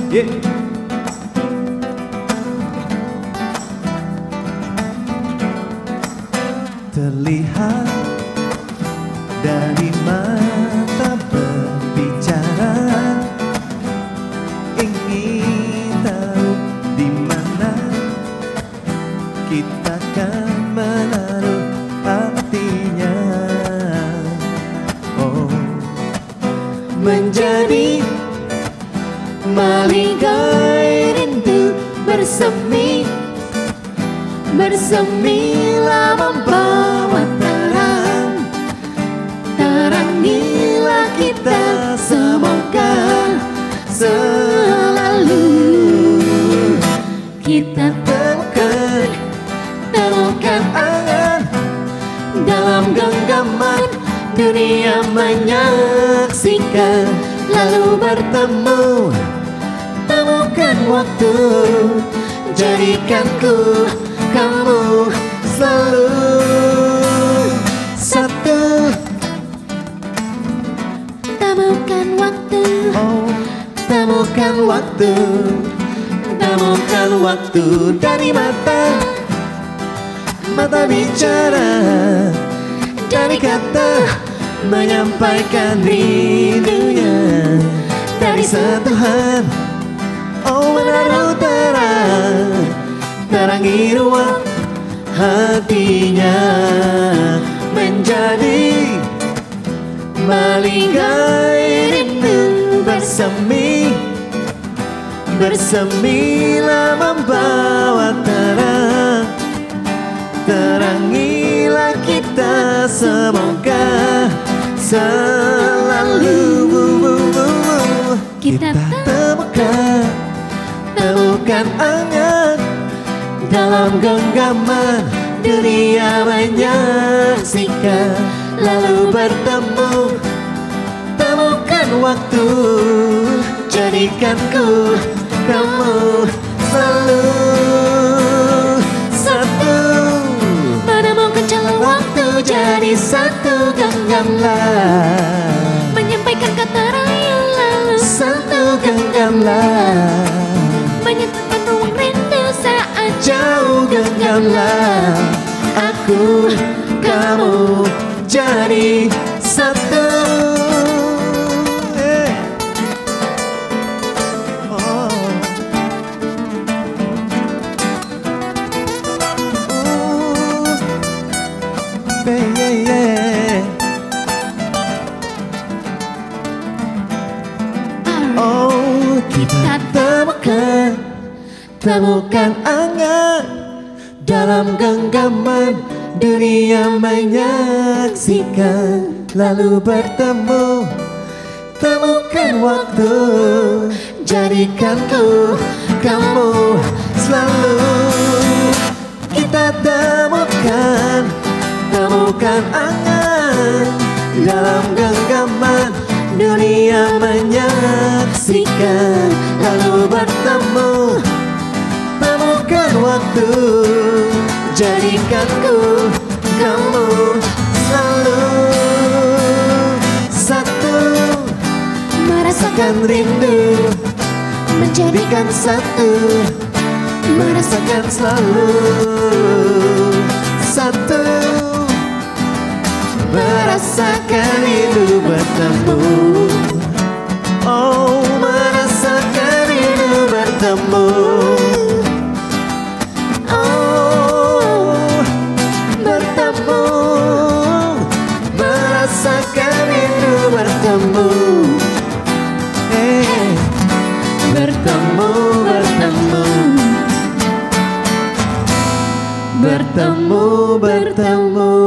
Yeah. Terlihat dari mata berbicara, ingin tahu di mana kita akan menaruh hatinya. Oh, menjadi malingkai rindu bersemi, bersemilah membawa terang, terangilah kita semoga selalu kita temukan angan dalam genggaman dunia menyaksikan, lalu bertemu, temukan waktu, jadikan ku kamu selalu satu. Temukan waktu, oh, temukan waktu, temukan waktu dari mata bicara, dari kata menyampaikan rindunya, dari sentuhan, oh menaruh terang, terangi ruang hatinya, menjadi malingkai rindu bersemi, bersemilah membawa terang, terangilah kita semoga selalu kita temukan angan dalam genggaman dunia menyaksikan, lalu bertemu, temukan waktu, jadikan ku kamu selalu satu. Menemukan celah waktu jadi satu, genggamlah menyampaikan kata raya, lalu satu, genggamlah menyatukan ruang rindu saat jauh, genggamlah aku kamu jadi satu. Oh, kita temukan angan dalam genggaman dunia menyaksikan, lalu bertemu, temukan waktu, jadikan ku kamu selalu. Kita temukan angan dalam genggaman dunia menyaksikan, lalu bertemu, temukan waktu, jadikan ku kamu selalu satu. Merasakan rindu menjadikan satu, merasakan selalu satu. Merasakan rindu bertemu, oh merasakan rindu bertemu, oh bertemu, merasakan rindu bertemu, bertemu, bertemu, bertemu.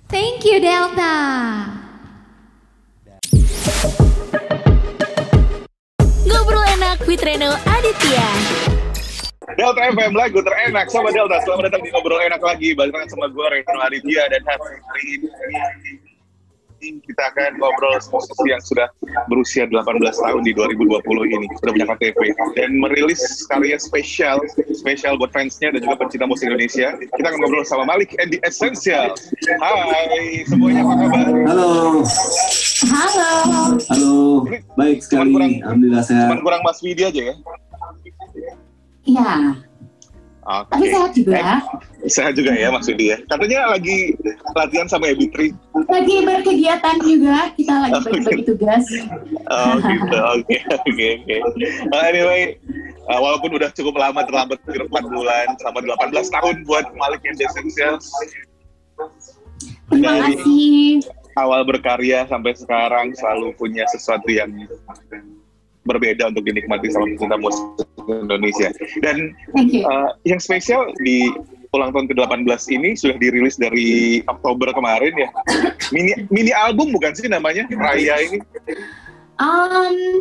Thank you Delta. Ngobrol enak with Reno Aditya. Delta FM, lagu terenak sama Delta. Selamat datang di Ngobrol Enak lagi. Balik lagi sama gue Reno Aditya dan hari ini kita akan ngobrol sama musisi yang sudah berusia 18 tahun di 2020 ini, sudah punya KTP dan merilis karya spesial buat fansnya dan juga pencinta musik Indonesia. Kita akan ngobrol sama Malik and the Essentials. Hai semuanya, apa kabar? Halo. Halo. Baik sekali. Alhamdulillah sehat. Cuman kurang Mas Widi aja ya? Iya. Okay. Tapi sehat juga. Sehat juga ya Mas Widi ya. Katanya lagi latihan sama Ebitri. Lagi berkegiatan juga. Kita lagi bagi tugas. Oh gitu. Oke. Anyway, walaupun udah cukup lama, terlambat 4 bulan, selama 18 tahun buat Malik and the Essentials. Terima kasih. Awal berkarya sampai sekarang selalu punya sesuatu yang berbeda untuk dinikmati sama pecinta musik Indonesia. Dan yang spesial di ulang tahun ke-18 ini sudah dirilis dari Oktober kemarin ya. Mini album bukan sih namanya, Raya ini?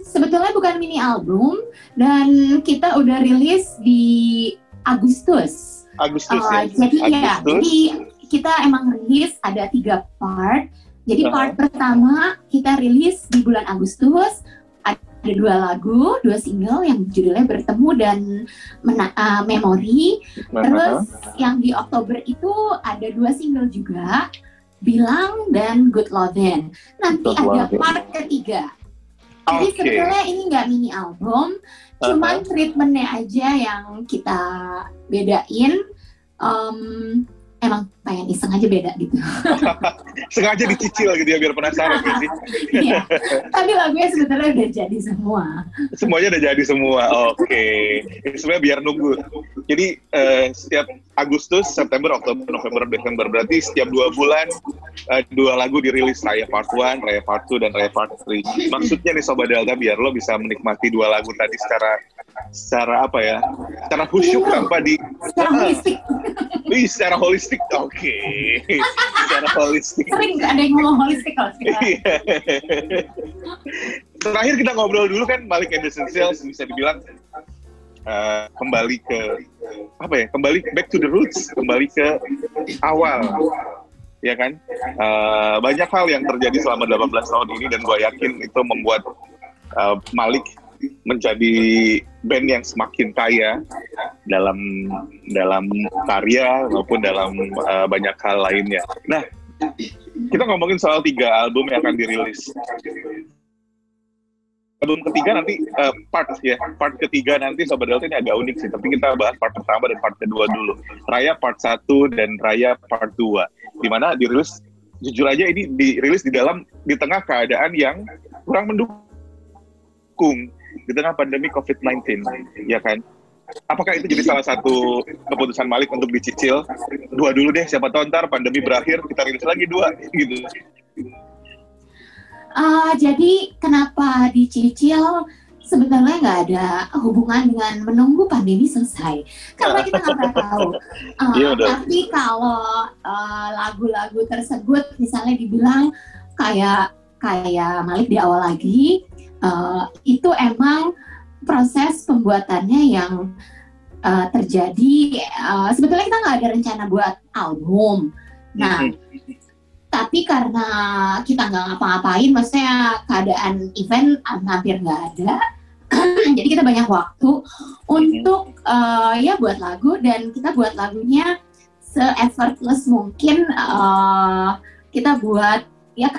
Sebetulnya bukan mini album, dan kita udah rilis di Agustus. Jadi kita emang rilis ada 3 part. Jadi part pertama kita rilis di bulan Agustus, ada 2 lagu, 2 single yang judulnya Bertemu dan Memori. Terus yang di Oktober itu ada 2 single juga, Bilang dan Good Lovin'. Nanti ada part ketiga. Jadi sebetulnya ini nggak mini album, cuman treatmentnya aja yang kita bedain. Emang pengen iseng aja beda gitu. Sengaja dicicil gitu ya biar penasaran gitu sih. Iya. Tapi lagunya sebetulnya udah jadi semua. Semuanya udah jadi semua. Oke. Sebenarnya biar nunggu. Jadi setiap Agustus, September, Oktober, November, Desember, berarti setiap 2 bulan 2 lagu dirilis, Raya Part 1, Raya Part 2, dan Raya Part 3. Maksudnya nih Sobat Delta biar lo bisa menikmati 2 lagu tadi secara apa ya? Secara khusyuk tanpa di secara holistik. Oke. Secara holistik. Sering ada yang ngomong holistik kalau sekarang. Terakhir kita ngobrol dulu kan Malik and the Essentials, bisa dibilang kembali ke apa ya? Kembali back to the roots, kembali ke awal. Ya kan? Banyak hal yang terjadi selama 18 tahun ini dan gue yakin itu membuat Malik menjadi band yang semakin kaya dalam karya maupun dalam banyak hal lainnya. Nah, kita ngomongin soal 3 album yang akan dirilis. Album ketiga nanti part ketiga nanti Sobat Delta ini agak unik sih, tapi kita bahas part pertama dan part kedua dulu. Raya part 1 dan Raya part 2. Di mana dirilis, jujur aja ini dirilis di tengah keadaan yang kurang mendukung, di tengah pandemi COVID-19, ya kan? Apakah itu jadi salah satu keputusan Malik untuk dicicil 2 dulu deh, siapa tahu ntar pandemi berakhir kita rilis lagi 2 gitu? Jadi kenapa dicicil? Sebetulnya nggak ada hubungan dengan menunggu pandemi selesai, karena kita nggak pernah tahu. Tapi kalau lagu-lagu tersebut misalnya dibilang kayak Malik di awal lagi, itu emang proses pembuatannya yang terjadi. Sebetulnya kita nggak ada rencana buat album. Nah, tapi karena kita nggak ngapa-ngapain, maksudnya keadaan event hampir nggak ada, jadi kita banyak waktu untuk ya buat lagu, dan kita buat lagunya se-effortless mungkin. Kita buat ya.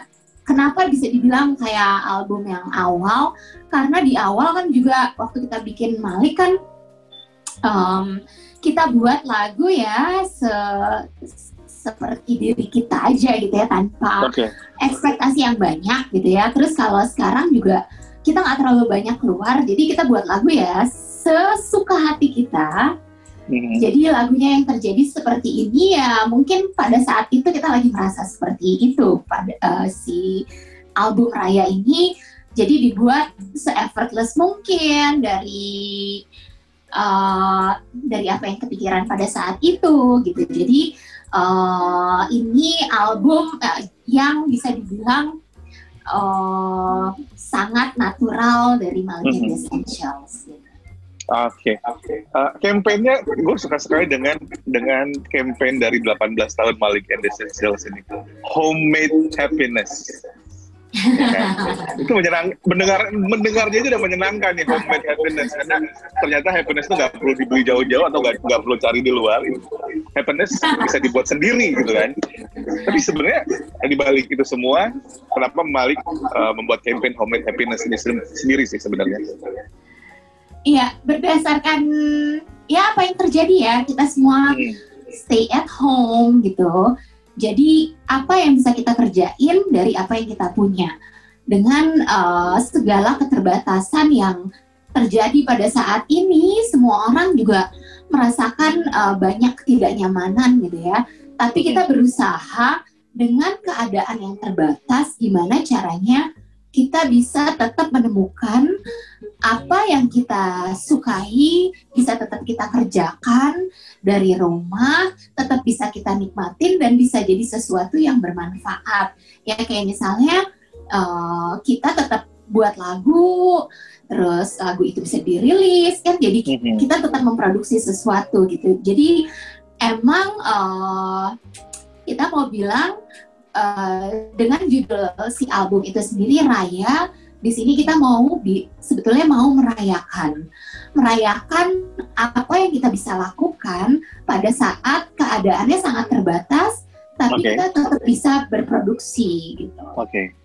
Kenapa bisa dibilang kayak album yang awal? Karena di awal kan juga waktu kita bikin Malik kan kita buat lagu ya seperti diri kita aja gitu ya, tanpa ekspektasi yang banyak gitu ya. Terus kalau sekarang juga kita nggak terlalu banyak keluar, jadi kita buat lagu ya sesuka hati kita. Jadi lagunya yang terjadi seperti ini ya mungkin pada saat itu kita lagi merasa seperti itu pada si album Raya ini. Jadi dibuat se-effortless mungkin dari apa yang kepikiran pada saat itu gitu. Jadi ini album yang bisa dibilang sangat natural dari Malik and the Essentials gitu. Oke. Kampanyenya gue suka sekali dengan campaign dari 18 tahun Malik and the Essentials ini. Homemade happiness. Ya kan? Itu mendengarnya itu udah menyenangkan nih, homemade happiness, karena ternyata happiness itu nggak perlu dibeli jauh-jauh atau nggak perlu cari di luar. Happiness bisa dibuat sendiri gitu kan. Tapi sebenarnya di balik itu semua, kenapa Malik membuat campaign homemade happiness ini sendiri sih sebenarnya? Iya, berdasarkan ya apa yang terjadi ya, kita semua stay at home gitu. Jadi apa yang bisa kita kerjain dari apa yang kita punya, dengan segala keterbatasan yang terjadi pada saat ini. Semua orang juga merasakan banyak ketidaknyamanan gitu ya. Tapi kita berusaha dengan keadaan yang terbatas, gimana caranya kita bisa tetap menemukan apa yang kita sukai, bisa tetap kita kerjakan dari rumah, tetap bisa kita nikmatin dan bisa jadi sesuatu yang bermanfaat. Ya kayak misalnya kita tetap buat lagu, terus lagu itu bisa dirilis kan, jadi kita tetap memproduksi sesuatu gitu. Jadi emang kita mau bilang dengan judul si album itu sendiri, Raya, di sini kita sebetulnya mau merayakan apa yang kita bisa lakukan pada saat keadaannya sangat terbatas, tapi kita tetap bisa berproduksi gitu. Oke.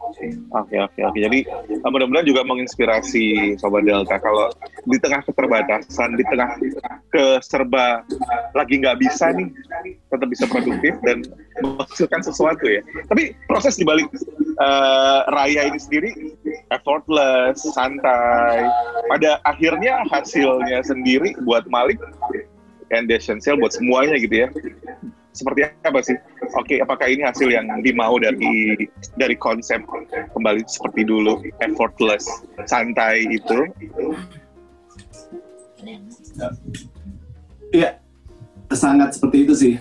Jadi mudah-mudahan juga menginspirasi Sobat Delta, kalau di tengah keterbatasan, di tengah keserba lagi nggak bisa nih, tetap bisa produktif dan menghasilkan sesuatu ya. Tapi proses dibalik Raya ini sendiri effortless, santai. Pada akhirnya hasilnya sendiri buat Malik and the Essentials, buat semuanya gitu ya. Seperti apa sih? Oke, apakah ini hasil yang dimau dari konsep kembali seperti dulu, effortless, santai itu? Iya, sangat seperti itu sih.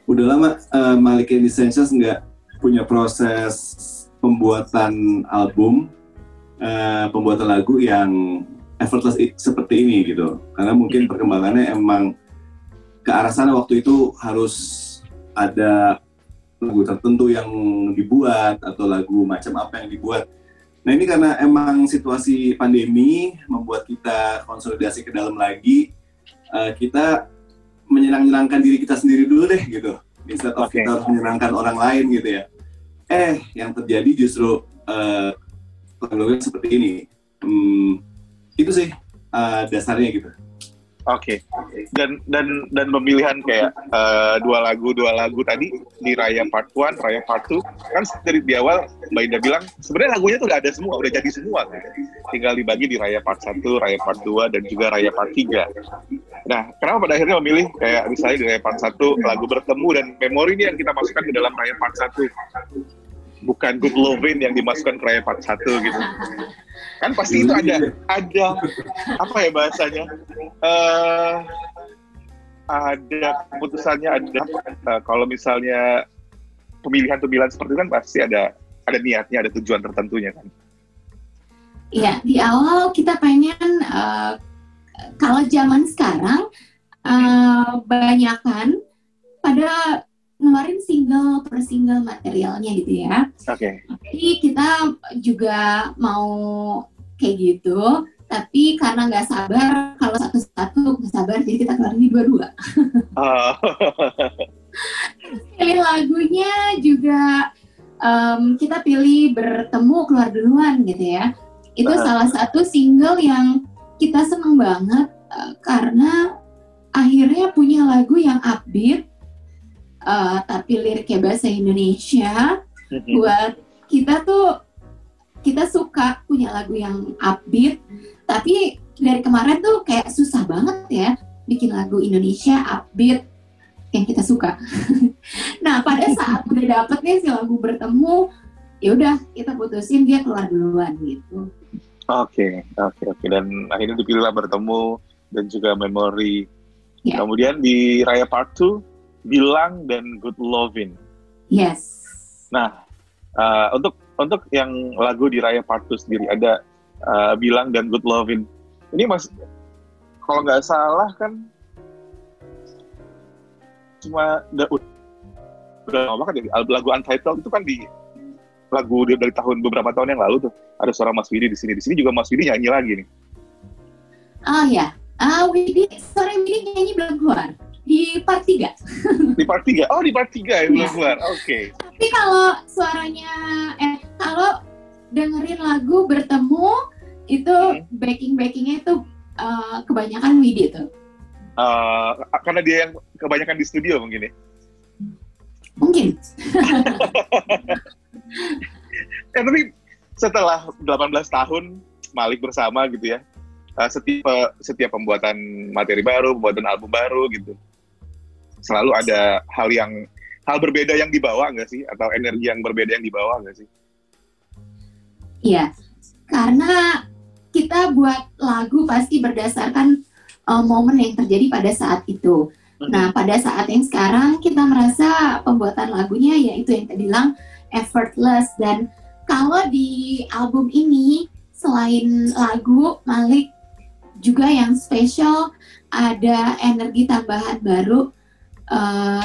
Udah lama Malik and the Essentials nggak punya proses pembuatan album, pembuatan lagu yang effortless seperti ini gitu. Karena mungkin perkembangannya emang ke arah sana. Waktu itu harus ada lagu tertentu yang dibuat atau lagu macam apa yang dibuat. Nah ini karena emang situasi pandemi membuat kita konsolidasi ke dalam lagi, kita menyenangkan diri kita sendiri dulu deh gitu, instead of kita harus menyenangkan orang lain gitu ya. Yang terjadi justru lagu-lagu seperti ini. Itu sih dasarnya gitu. Oke. Dan pemilihan kayak dua lagu tadi di Raya Part 1, Raya Part 2 kan dari di awal Mbak Indah bilang sebenarnya lagunya tuh udah ada semua, udah jadi semua kan. Tinggal dibagi di Raya Part 1, Raya Part 2 dan juga Raya Part 3. Nah, kenapa pada akhirnya memilih kayak misalnya di Raya Part 1 lagu Bertemu dan Memori ini yang kita masukkan ke dalam Raya Part 1? Bukan Good Lovin' yang dimasukkan ke Raya Part 1 gitu. Kan pasti itu ada apa ya bahasanya, ada keputusannya, ada kalau misalnya pemilihan seperti itu kan pasti ada niatnya, ada tujuan tertentunya kan. Iya, di awal kita pengen kalau zaman sekarang banyakan pada ngeluarin single per single materialnya gitu ya. Oke. Jadi kita juga mau kayak gitu, tapi karena nggak sabar, kalau satu-satu nggak sabar, jadi kita keluarin dua-dua. Pilih lagunya juga kita pilih Bertemu keluar duluan gitu ya. Itu salah satu single yang kita seneng banget karena akhirnya punya lagu yang upbeat, tapi liriknya bahasa Indonesia. Buat kita tuh, kita suka punya lagu yang upbeat, tapi dari kemarin tuh kayak susah banget ya bikin lagu Indonesia upbeat yang kita suka. Nah pada saat udah dapet nih si lagu Bertemu, ya udah kita putusin dia keluar duluan gitu. Oke. Dan akhirnya dipilihlah Bertemu dan juga Memori. Yeah. Kemudian di Raya Part 2 Bilang dan Good Lovin'. Yes. Nah, untuk yang lagu di Raya Part 2 sendiri ada Bilang dan Good Lovin'. Ini Mas, kalau nggak salah kan cuma udah lama banget ya, lagu Untitled itu kan lagu dia dari beberapa tahun yang lalu tuh. Ada suara Mas Widi di sini juga Mas Widi nyanyi lagi nih. Oh ya, suara Widi nyanyi belum keluar di part 3. Di part 3? Oh, di part 3 ya belum keluar, oke. Tapi kalau suaranya, kalau dengerin lagu Bertemu, itu backing-backingnya itu kebanyakan Widi tuh. Karena dia yang kebanyakan di studio mungkin ya? Mungkin. Tapi setelah 18 tahun Malik bersama gitu ya, setiap pembuatan materi baru, pembuatan album baru gitu, selalu ada hal berbeda yang dibawa nggak sih? Atau energi yang berbeda yang dibawa nggak sih? Iya, karena kita buat lagu pasti berdasarkan momen yang terjadi pada saat itu. Nah, pada saat yang sekarang kita merasa pembuatan lagunya yaitu yang tadi bilang effortless. Dan kalau di album ini selain lagu, Malik juga yang spesial ada energi tambahan baru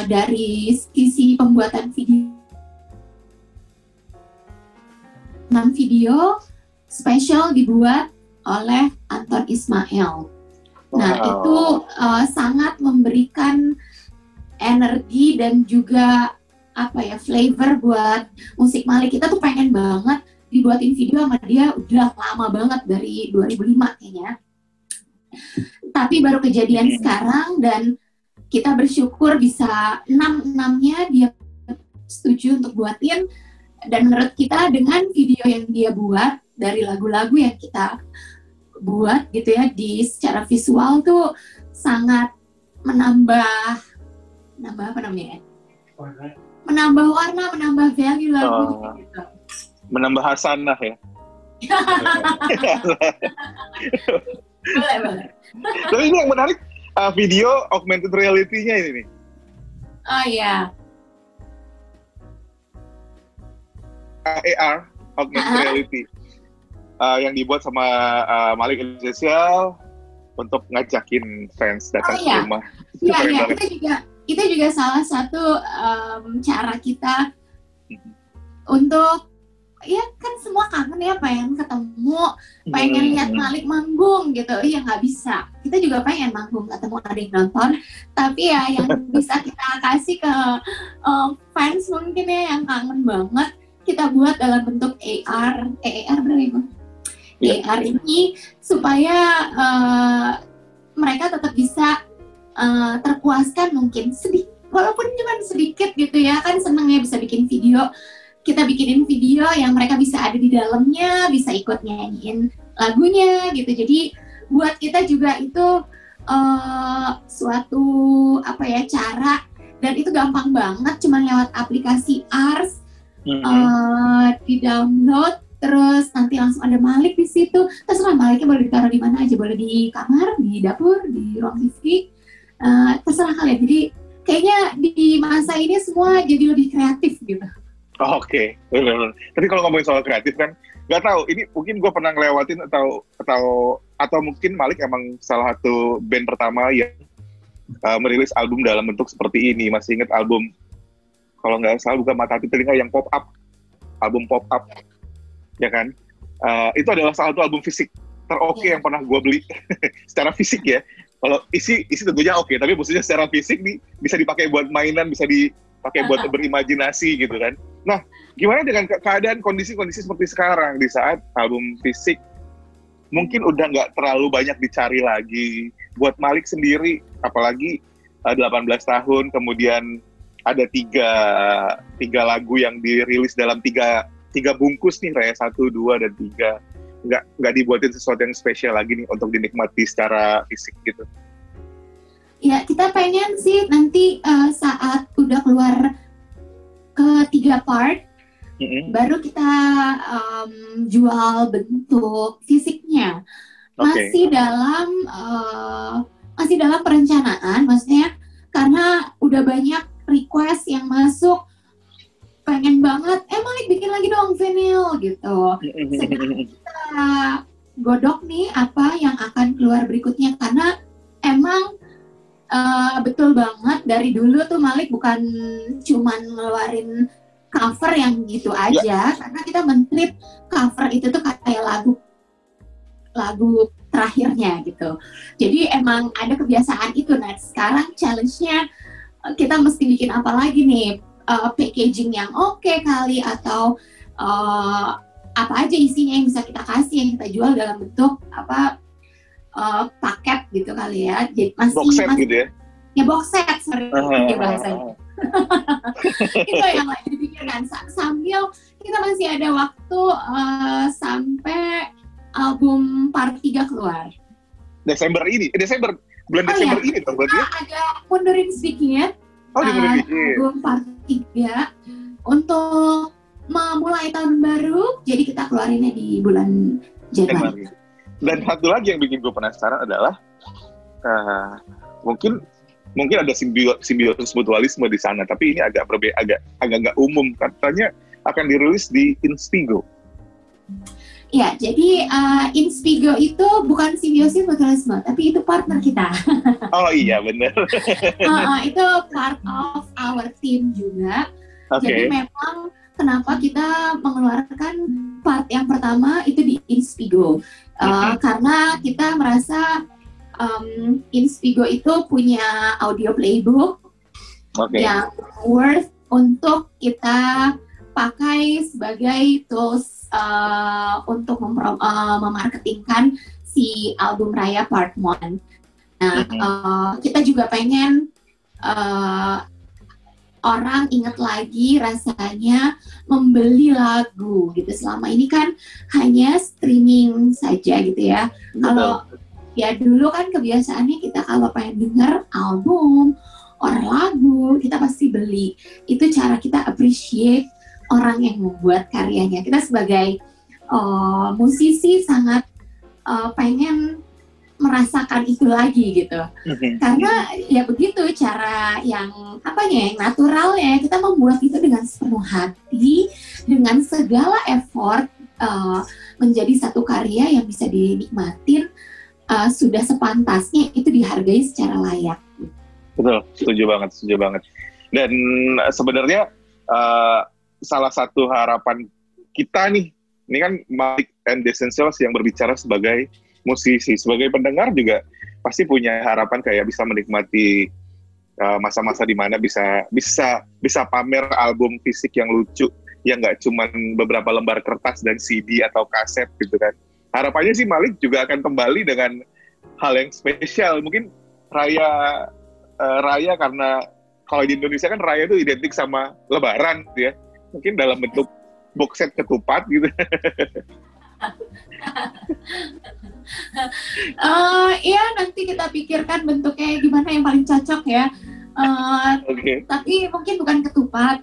dari sisi pembuatan video. 6 video spesial dibuat oleh Anton Ismail. Nah, itu sangat memberikan energi dan juga flavor buat musik Malik. Kita tuh pengen banget dibuatin video sama dia udah lama banget dari 2005 kayaknya. Tapi baru kejadian sekarang dan kita bersyukur bisa 6-6-nya dia setuju untuk buatin. Dan menurut kita dengan video yang dia buat dari lagu-lagu yang kita buat gitu ya, secara visual tuh sangat menambah menambah warna, menambah value lagu gitu. Menambah hasanah ya. Boleh. Tapi ini yang menarik, video augmented reality-nya ini nih. Oh iya. AR, augmented reality. Yang dibuat sama Malik Essential untuk ngajakin fans datang ke rumah. Iya, itu juga salah satu cara kita untuk, ya kan semua kangen ya, pengen ketemu, pengen lihat Malik manggung gitu. Iya, nggak bisa. Kita juga pengen manggung, ketemu, ada yang nonton. Tapi ya yang bisa kita kasih ke fans mungkin ya yang kangen banget, kita buat dalam bentuk AR berapa? AR ini supaya mereka tetap bisa terpuaskan mungkin sedikit, walaupun cuma sedikit gitu ya, kan seneng ya bisa bikin video. Kita bikinin video yang mereka bisa ada di dalamnya, bisa ikut nyanyiin lagunya gitu. Jadi buat kita juga itu suatu cara, dan itu gampang banget, cuma lewat aplikasi Ars. Di download, terus nanti langsung ada Malik di situ. Terserah Maliknya boleh ditaruh di mana aja, boleh di kamar, di dapur, di ruang TV, terserah kalian. Jadi kayaknya di masa ini semua jadi lebih kreatif gitu. Oke. Tapi kalau ngomongin soal kreatif kan, nggak tahu. Ini mungkin gue pernah ngelewatin atau mungkin Malik emang salah satu band pertama yang merilis album dalam bentuk seperti ini. Masih ingat album? Kalau nggak salah bukan Mata Hati Telinga yang pop up, album pop up, ya kan? Itu adalah salah satu album fisik teroke yang pernah gue beli secara fisik ya. Kalau isi tentunya oke, tapi maksudnya secara fisik nih bisa dipakai buat mainan, bisa dipakai buat berimajinasi gitu kan. Nah, gimana dengan keadaan kondisi-kondisi seperti sekarang di saat album fisik mungkin udah nggak terlalu banyak dicari lagi buat Malik sendiri, apalagi 18 tahun kemudian ada tiga lagu yang dirilis dalam tiga bungkus nih, Raya 1, 2, dan 3. Nggak dibuatin sesuatu yang spesial lagi nih untuk dinikmati secara fisik gitu. Ya, kita pengen sih nanti saat udah keluar ke 3 part, baru kita jual bentuk fisiknya. Masih dalam perencanaan, maksudnya karena udah banyak request yang masuk, pengen banget Malik bikin lagi dong vinyl gitu. Sedang kita godok nih apa yang akan keluar berikutnya, karena emang betul banget dari dulu tuh Malik bukan cuman ngeluarin cover yang gitu aja, karena kita men-treat cover itu tuh kayak lagu terakhirnya gitu. Jadi emang ada kebiasaan itu. Nah sekarang challenge-nya kita mesti bikin apa lagi nih, packaging yang oke kali, atau apa aja isinya yang bisa kita kasih, yang kita jual dalam bentuk apa paket gitu kali ya. Jadi box set gitu ya? Ya box set, sorry bahasanya. Itu yang lagi dipikirkan sambil kita masih ada waktu sampai album part 3 keluar. Bulan Desember ini dong berarti ya? Agak mundurin sedikit. Album part 3 untuk memulai tahun baru, jadi kita keluarinnya di bulan Januari. Dan satu lagi yang bikin gue penasaran adalah mungkin ada simbiosis mutualisme di sana, tapi ini agak nggak umum. Katanya akan dirilis di Inspigo. Ya, jadi Inspigo itu bukan simbiosis mutualisme, tapi itu partner kita. Oh iya, benar. Itu part of our team juga. Jadi memang kenapa kita mengeluarkan part yang pertama itu di Inspigo, karena kita merasa Inspigo itu punya audio playbook yang worth untuk kita pakai sebagai tools untuk memarketingkan si album Raya Part 1. Nah, kita juga pengen orang ingat lagi rasanya membeli lagu gitu. Selama ini kan hanya streaming saja gitu ya. Kalau ya dulu kan kebiasaannya kita kalau pengen denger album or lagu, kita pasti beli. Itu cara kita appreciate orang yang membuat karyanya. Kita sebagai musisi sangat pengen merasakan itu lagi gitu. Karena ya begitu cara yang yang natural ya, kita membuat itu dengan sepenuh hati, dengan segala effort, menjadi satu karya yang bisa dinikmatin, sudah sepantasnya itu dihargai secara layak. Betul, setuju banget. Dan sebenarnya salah satu harapan kita nih, ini kan Malik and the Essentials yang berbicara sebagai musisi, sebagai pendengar juga pasti punya harapan kayak bisa menikmati masa-masa di mana bisa pamer album fisik yang lucu, yang nggak cuma beberapa lembar kertas dan CD atau kaset gitu kan. Harapannya sih Malik juga akan kembali dengan hal yang spesial, mungkin raya karena kalau di Indonesia kan raya itu identik sama Lebaran gitu ya, mungkin dalam bentuk box set ketupat gitu. Iya, nanti kita pikirkan bentuknya gimana yang paling cocok ya. Tapi mungkin bukan ketupat.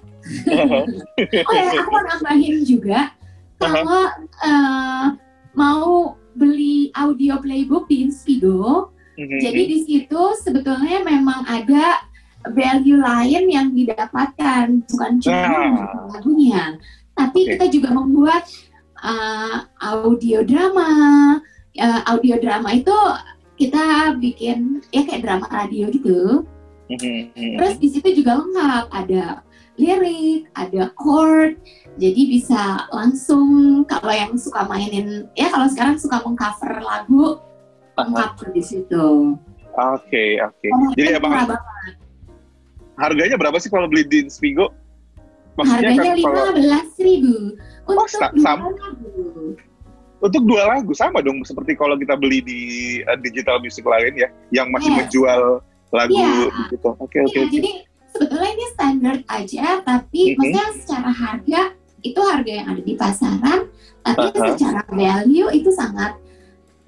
Aku mau nambahin juga, kalau mau beli audio playbook di Inspigo, jadi di situ sebetulnya memang ada value lain yang didapatkan, bukan cuma lagunya, tapi kita juga membuat audio drama. Audio drama itu kita bikin ya kayak drama radio gitu. Terus di situ juga lengkap, ada lirik, ada chord, jadi bisa langsung kalau yang suka mainin, ya kalau sekarang suka mengcover lagu, lengkap di situ. Oke. Jadi abang harganya berapa sih kalau beli di Inspigo? Harganya 15.000 untuk 2 lagu. Untuk 2 lagu sama dong seperti kalau kita beli di digital music lain ya, yang masih menjual lagu gitu. Oke. Jadi sebetulnya ini standar aja, tapi maksudnya secara harga itu harga yang ada di pasaran, tapi secara value itu sangat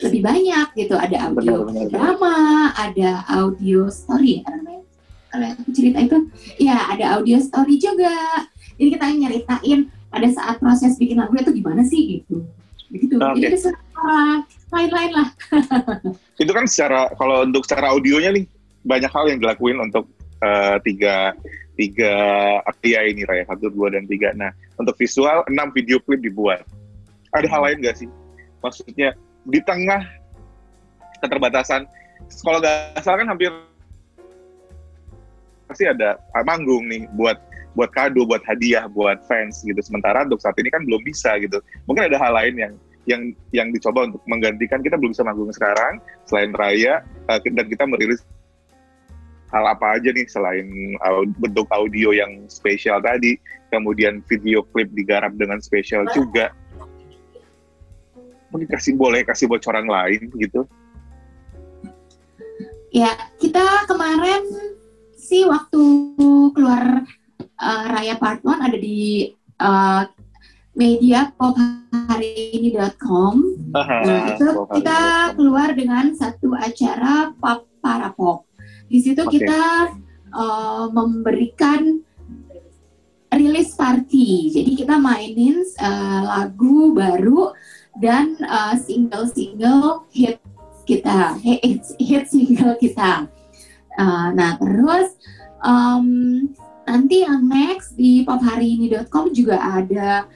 lebih banyak gitu. Ada audio drama, ada audio story, kalau yang aku cerita itu, ya ada audio story juga. Jadi kita nyeritain pada saat proses bikin lagu itu gimana sih gitu. Begitu. Jadi ada lain-lain lah. Itu kan kalau untuk secara audionya nih banyak hal yang dilakuin untuk tiga area ini, Raya 1, 2, dan 3. Nah, untuk visual 6 video klip dibuat. Ada hal lain nggak sih? Maksudnya di tengah keterbatasan, kalau nggak salah kan hampir pasti ada manggung nih buat kado, buat hadiah, buat fans gitu. Sementara untuk saat ini kan belum bisa gitu. Mungkin ada hal lain yang dicoba untuk menggantikan. Kita belum bisa manggung sekarang selain Raya, dan kita merilis hal apa aja nih selain bentuk audio yang spesial tadi, kemudian video klip digarap dengan spesial juga. Mungkin boleh kasih bocoran lain gitu. Ya, kita kemarin sih waktu keluar Raya Part 1 ada di media popharini.com. Nah, itu kita keluar dengan satu acara Pop Para Pop. Di situ kita memberikan rilis party. Jadi kita mainin lagu baru dan single hit kita, hit single kita. Nah terus nanti yang next di popharini.com juga ada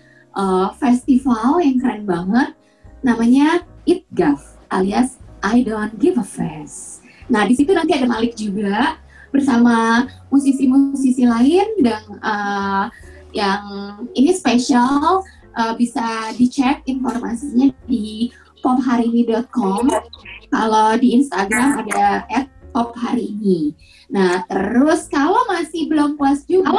festival yang keren banget, namanya ITGAF alias I Don't Give a Fest. Nah di situ nanti ada Malik juga bersama musisi-musisi lain dan yang ini spesial. Bisa dicek informasinya di popharini.com. Kalau di Instagram ada @popharini. Nah, terus kalau masih belum puas juga,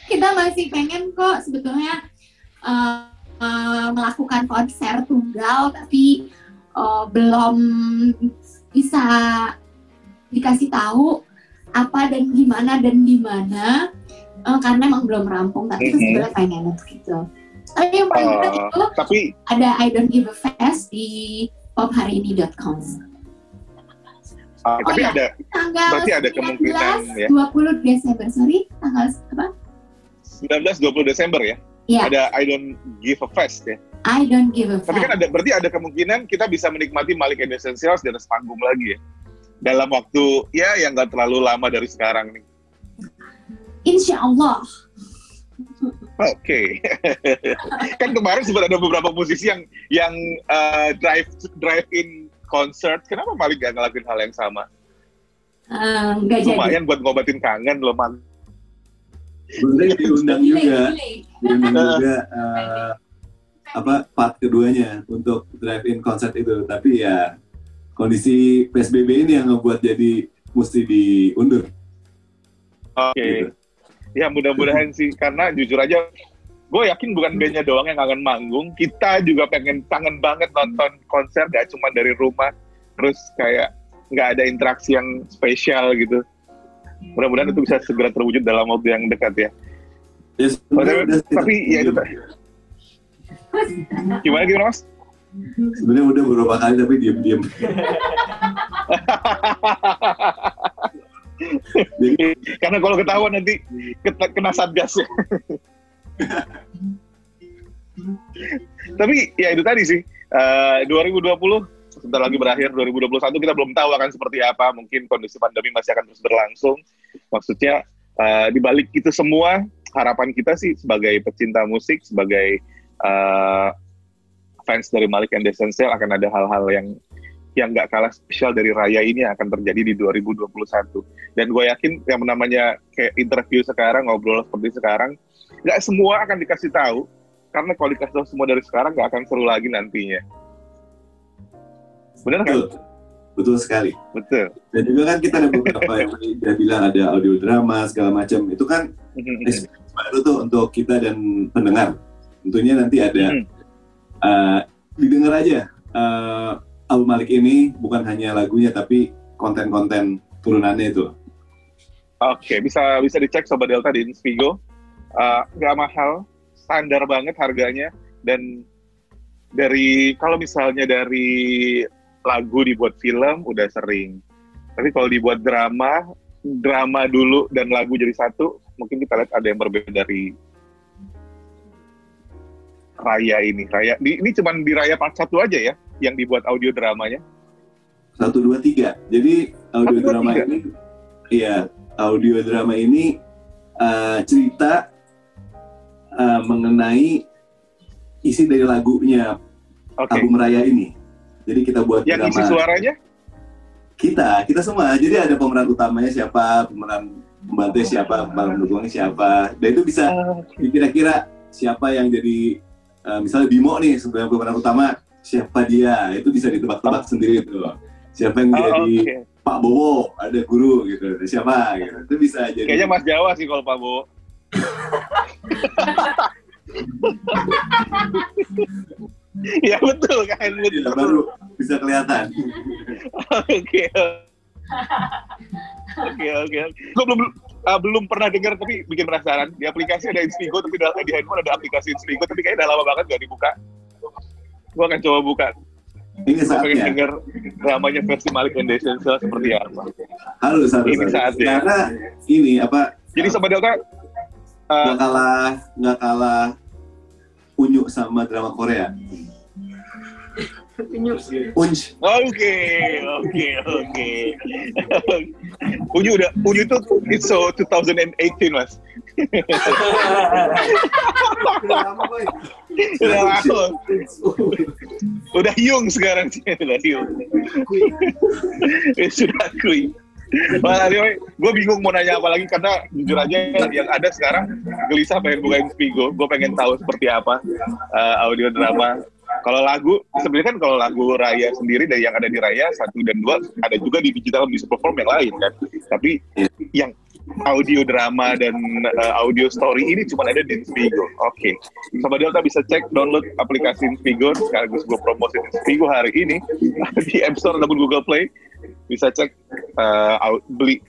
kita masih pengen kok sebetulnya melakukan konser tunggal, tapi belum bisa dikasih tahu apa dan gimana di mana. Karena emang belum rampung, tapi itu sebenarnya pengen untuk itu. Tapi yang paling penting itu ada I Don't Give a Fest di popharini.com. Tapi ya, ada, berarti ada kemungkinan ya. 20 Desember, tanggal apa? 19-20 Desember ya? Iya. Ada I Don't Give a Fest ya? I Don't Give a Fest. Tapi kan berarti ada kemungkinan kita bisa menikmati Malik and Essentials di atas panggung lagi ya? Dalam waktu ya yang nggak terlalu lama dari sekarang nih. Insya Allah. Oke. Kan kemarin sempat ada beberapa musisi yang drive-in concert. Kenapa Malik gak ngelakuin hal yang sama? Lumayan buat ngobatin kangen loh, Man. Sebenarnya diundang juga part keduanya untuk drive-in concert itu. Tapi ya kondisi PSBB ini yang ngebuat jadi mesti diundur. Oke. Gitu. Ya mudah-mudahan sih, karena jujur aja gue yakin bukan bandnya doang yang kangen manggung, kita juga kangen banget nonton konser, gak cuma dari rumah, terus kayak nggak ada interaksi yang spesial gitu. Mudah-mudahan itu bisa segera terwujud dalam waktu yang dekat ya. Yes, tapi ya itu gimana Mas? Sebenarnya udah beberapa kali tapi diam-diam. Jadi, karena kalau ketahuan nanti kena satgas ya. Tapi ya itu tadi sih, 2020 sebentar lagi berakhir, 2021 kita belum tahu akan seperti apa. Mungkin kondisi pandemi masih akan terus berlangsung. Maksudnya di balik itu semua, harapan kita sih sebagai pecinta musik, sebagai fans dari Malik and Essentials akan ada hal-hal yang nggak kalah spesial dari Raya ini yang akan terjadi di 2021. Dan gue yakin yang namanya kayak interview sekarang, ngobrol seperti sekarang, nggak semua akan dikasih tahu, karena kalau dikasih tahu semua dari sekarang nggak akan seru lagi nantinya. Benar kan? Betul sekali. Betul. Dan juga kan kita ada beberapa yang udah bilang ada audio drama segala macam. Itu kan experience baru tuh untuk kita dan pendengar. Tentunya nanti ada didengar aja. Album Malik ini bukan hanya lagunya tapi konten-konten turunannya itu. Oke, bisa dicek Sobat Delta di Inspigo. Nggak mahal, standar banget harganya, dan kalau misalnya dari lagu dibuat film udah sering. Tapi kalau dibuat drama dulu dan lagu jadi satu, mungkin kita lihat ada yang berbeda dari Raya ini. Ini cuma di Raya Part 1 aja ya yang dibuat audio dramanya? 1, 2, 3. Jadi audio drama ini, iya, audio drama ini cerita mengenai isi dari lagunya album raya ini. Jadi kita buat yang drama. Isi suaranya? Kita semua. Jadi ada pemeran utamanya siapa, pemeran pembantu siapa, pemeran pendukungnya siapa. Dan itu bisa kira-kira siapa yang jadi misalnya Bimo nih sebagai pemeran utama, siapa dia, itu bisa ditebak-tebak sendiri itu. Siapa yang jadi Pak Bowo, ada guru gitu, siapa gitu. Itu bisa jadi. Kayaknya Mas Jawa sih kalau Pak Bowo. Ya betul kan, betul. Ya, baru bisa kelihatan. Oke. Gue belum pernah dengar tapi bikin penasaran. Di aplikasi ada Inspigo tapi di handphone ada aplikasi Inspigo tapi kayaknya udah lama banget gak dibuka. Gue akan coba buka. Ini saatnya. Pengen denger dramanya versi Malik and the Essentials seperti apa. Harus. Ini saatnya. Karena ini apa? Jadi Sobat Delta nggak kalah unyu sama drama Korea. Unj. Oke. Unyu tuh it's so 2018 Mas. Udah Hyung sekarang sih, udah Hyung. Sudah Kui. Wah, anyway, gue bingung mau nanya apa lagi karena jujur aja yang ada sekarang gelisah pengen bukain Spigo. Gue pengen tahu seperti apa audio drama. Kalau lagu, sebenarnya kan kalau lagu Raya sendiri dari yang ada di Raya 1 dan 2 ada juga di digital music platform yang lain kan. Tapi yang audio drama dan audio story ini cuma ada di Inspigo. Oke. Sobat Delta bisa cek download aplikasi Inspigo sekaligus gue promosiin Inspigo hari ini di App Store ataupun Google Play. Bisa cek beli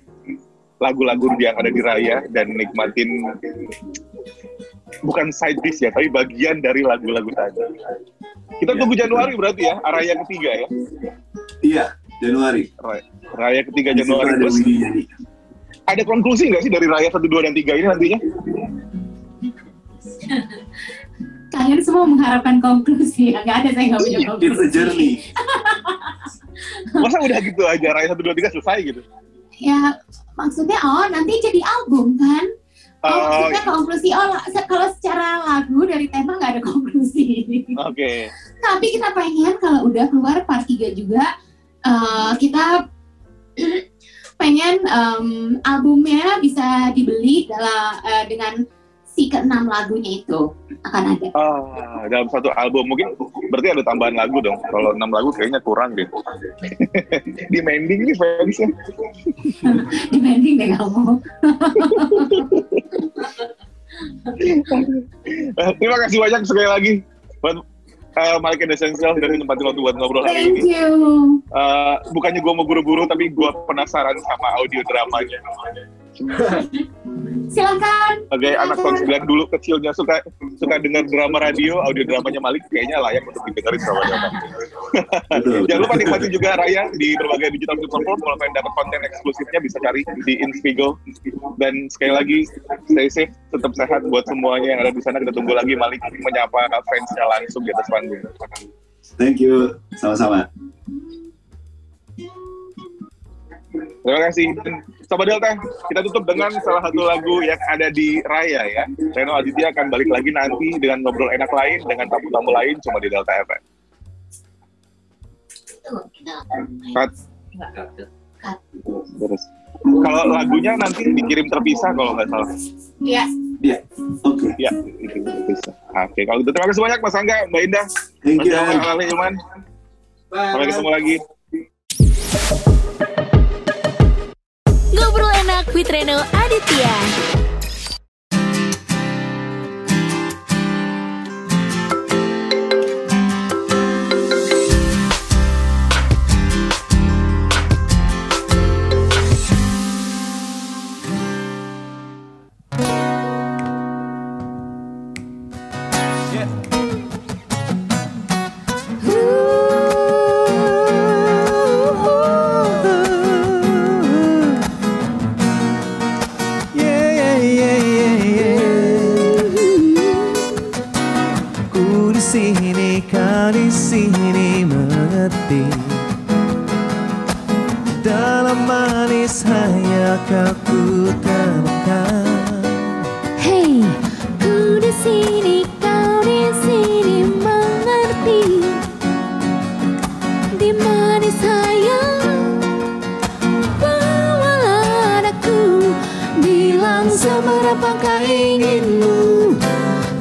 lagu-lagu yang ada di Raya dan nikmatin bukan side dish ya, tapi bagian dari lagu-lagu tadi. Kita tunggu Januari berarti ya, Raya ketiga ya? Iya, Januari. Raya ketiga Januari. Terus ada konklusi nggak sih dari Raya 1, 2, dan 3 ini nantinya? Kalian semua mengharapkan konklusi, nggak ada, saya nggak punya konklusi. It's a journey. Masa udah gitu aja, Raya 1, 2, 3 selesai gitu? Ya, maksudnya nanti jadi album kan? Maksudnya konklusi, kalau secara lagu dari tema nggak ada konklusi. Oke. Tapi kita pengen kalau udah keluar part 3 juga, kita pengen albumnya bisa dibeli dengan si ke-6 lagunya itu akan ada. Dalam satu album mungkin berarti ada tambahan lagu dong. Kalau 6 lagu kayaknya kurang deh. Demanding nih fansnya. Demanding deh kamu. Terima kasih banyak sekali lagi buat Malik and the Essentials dari tempatin waktu buat ngobrol hari ini. Thank you. Bukannya gue mau buru-buru tapi gue penasaran sama audio dramanya. Silakan. Sebagai anak tahun 9 dulu kecilnya suka dengar drama radio, audio dramanya Malik kayaknya layak untuk didengarin sama Delta. Jangan lupa nikmatin juga Raya di berbagai digital platform. Kalau pengen dapat konten eksklusifnya bisa cari di Inspigo. Dan sekali lagi stay safe, tetap sehat buat semuanya yang ada di sana. Kita tunggu lagi Malik menyapa fansnya langsung di atas panggung. Thank you, sama-sama. Terima kasih. Sobat Delta, kita tutup dengan salah satu lagu yang ada di Raya ya. Reno Aditya akan balik lagi nanti dengan ngobrol enak lain, dengan tamu-tamu lain cuma di Delta FM. Cut. Terus. Kalau lagunya nanti dikirim terpisah kalau nggak salah. Iya. Iya. Oke. Iya, dikirim terpisah. Oke, kalau gitu terima kasih banyak Mas Angga, Mbak Indah. Thank you. Mas Ali Ilman. Sampai ketemu lagi. Ngobrol enak with Reno Aditya. Dalam manis hanya kau temukan. Hey, ku di sini, kau di sini mengerti. Seberapakah inginmu,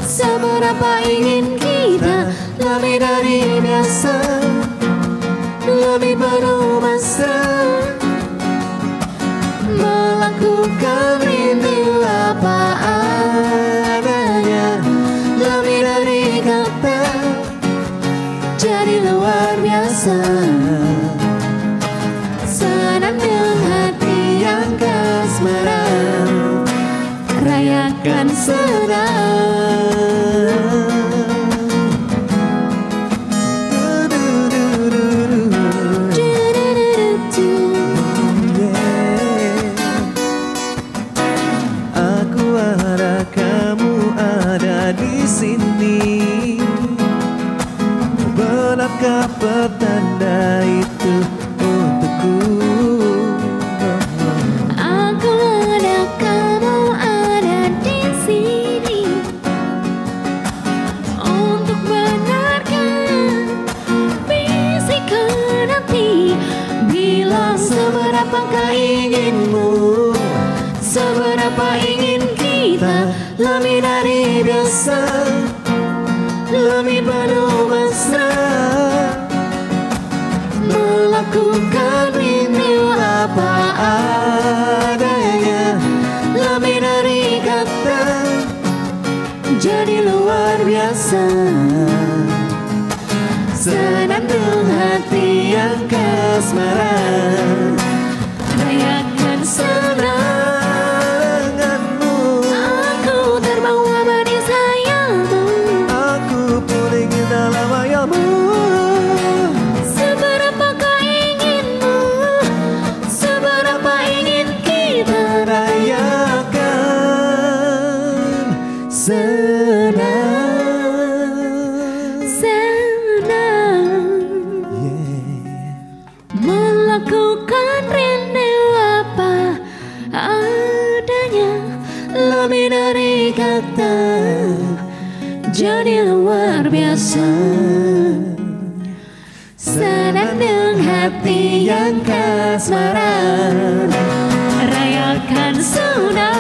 seberapa ingin kita, lebih dari biasa, lebih penuh mesra, melakukan rindu apa adanya, lebih dari kata, jadi luar biasa. Senandung hati yang kasmaran, rayakan senang. Aku ada, kamu ada di sini. Benarkah pertanda itu untukku? Aku ada, kamu ada di sini untuk benarkan bisikku nanti. Bilang Seberapakah inginmu, seberapa ingin kita, lebih dari biasa, lebih penuh mesra, melakukan rindu apa adanya, lebih dari kata, jadi luar biasa. Senandung hati yang kasmaran, rayakan senanganmu. aku terbawa manis sayangmu. Aku pun ingin dalam ayammu. Seberapakah inginmu, seberapa ingin kita, Rayakan senang. melakukan rindu apa adanya, Lebih dari kata, jadi luar biasa. Senandung hati yang kasmaran, rayakan senang.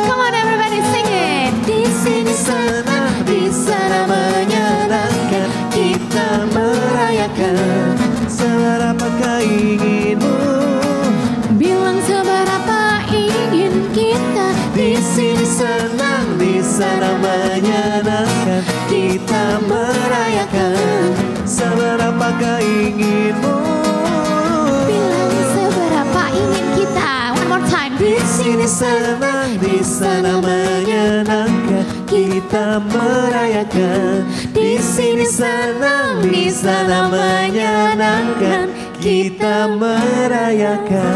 Come on everybody sing it. Di sini Sana di sana menyenangkan, kita merayakan. Seberapakah inginmu, bilang seberapa ingin kita. di sini senang, di sana menyenangkan, kita merayakan. Seberapakah inginmu, Bilang seberapa ingin kita. One more time. di sini senang, di sana menyenangkan, kita merayakan. Di sini senang, di sana menyenangkan, kita merayakan.